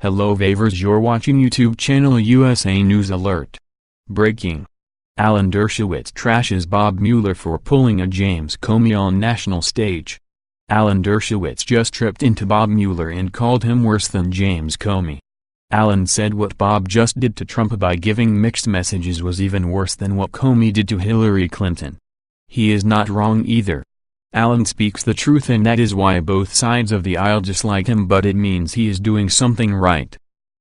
Hello Vavers, you're watching YouTube channel USA News Alert. Breaking. Alan Dershowitz trashes Bob Mueller for pulling a James Comey on national stage. Alan Dershowitz just tripped into Bob Mueller and called him worse than James Comey. Alan said what Bob just did to Trump by giving mixed messages was even worse than what Comey did to Hillary Clinton. He is not wrong either. Alan speaks the truth, and that is why both sides of the aisle dislike him, but it means he is doing something right.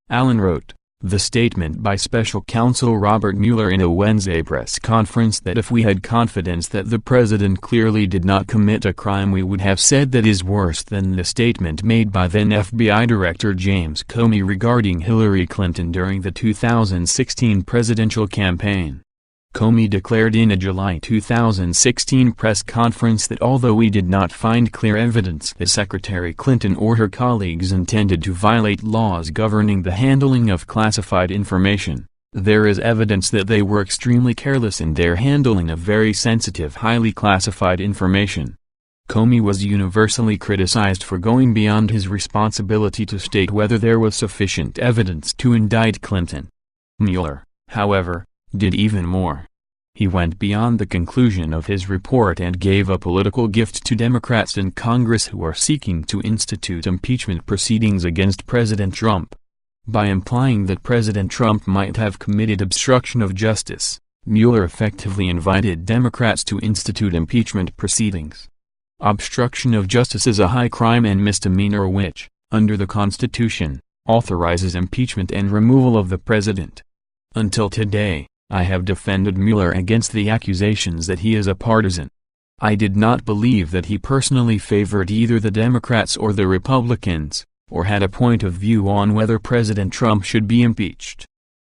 Alan wrote, the statement by Special Counsel Robert Mueller in a Wednesday press conference that if we had confidence that the president clearly did not commit a crime, we would have said that is worse than the statement made by then FBI Director James Comey regarding Hillary Clinton during the 2016 presidential campaign. Comey declared in a July 2016 press conference that although we did not find clear evidence that Secretary Clinton or her colleagues intended to violate laws governing the handling of classified information, there is evidence that they were extremely careless in their handling of very sensitive, highly classified information. Comey was universally criticized for going beyond his responsibility to state whether there was sufficient evidence to indict Clinton. Mueller, however, did even more. He went beyond the conclusion of his report and gave a political gift to Democrats in Congress who are seeking to institute impeachment proceedings against President Trump. By implying that President Trump might have committed obstruction of justice, Mueller effectively invited Democrats to institute impeachment proceedings. Obstruction of justice is a high crime and misdemeanor which, under the Constitution, authorizes impeachment and removal of the president. Until today, I have defended Mueller against the accusations that he is a partisan. I did not believe that he personally favored either the Democrats or the Republicans, or had a point of view on whether President Trump should be impeached.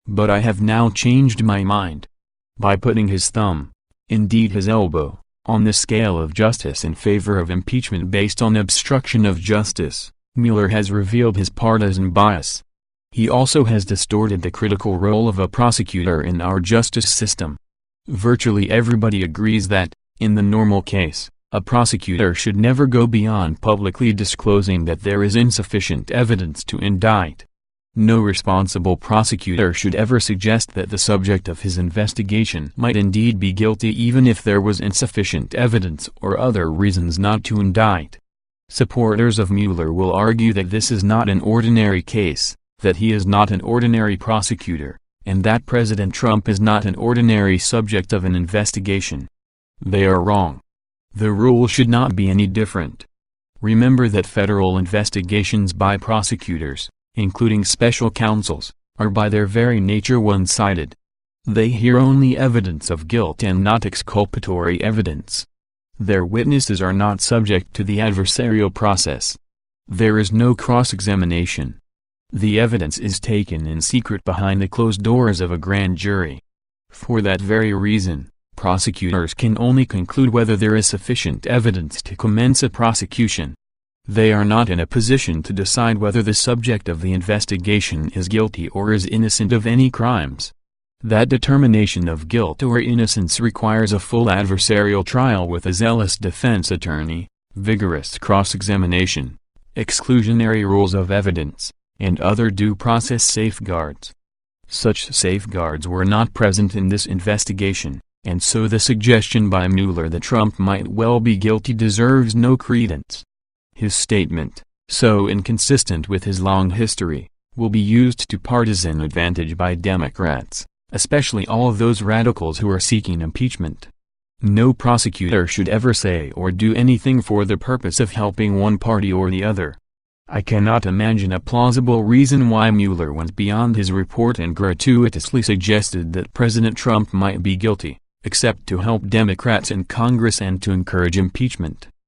But I have now changed my mind. By putting his thumb, indeed his elbow, on the scale of justice in favor of impeachment based on obstruction of justice, Mueller has revealed his partisan bias. He also has distorted the critical role of a prosecutor in our justice system. Virtually everybody agrees that, in the normal case, a prosecutor should never go beyond publicly disclosing that there is insufficient evidence to indict. No responsible prosecutor should ever suggest that the subject of his investigation might indeed be guilty even if there was insufficient evidence or other reasons not to indict. Supporters of Mueller will argue that this is not an ordinary case, that he is not an ordinary prosecutor, and that President Trump is not an ordinary subject of an investigation. They are wrong. The rule should not be any different. Remember that federal investigations by prosecutors, including special counsels, are by their very nature one-sided. They hear only evidence of guilt and not exculpatory evidence. Their witnesses are not subject to the adversarial process. There is no cross-examination. The evidence is taken in secret behind the closed doors of a grand jury. For that very reason, prosecutors can only conclude whether there is sufficient evidence to commence a prosecution. They are not in a position to decide whether the subject of the investigation is guilty or is innocent of any crimes. That determination of guilt or innocence requires a full adversarial trial with a zealous defense attorney, vigorous cross-examination, exclusionary rules of evidence, and other due process safeguards. Such safeguards were not present in this investigation, and so the suggestion by Mueller that Trump might well be guilty deserves no credence. His statement, so inconsistent with his long history, will be used to partisan advantage by Democrats, especially all those radicals who are seeking impeachment. No prosecutor should ever say or do anything for the purpose of helping one party or the other. I cannot imagine a plausible reason why Mueller went beyond his report and gratuitously suggested that President Trump might be guilty, except to help Democrats in Congress and to encourage impeachment.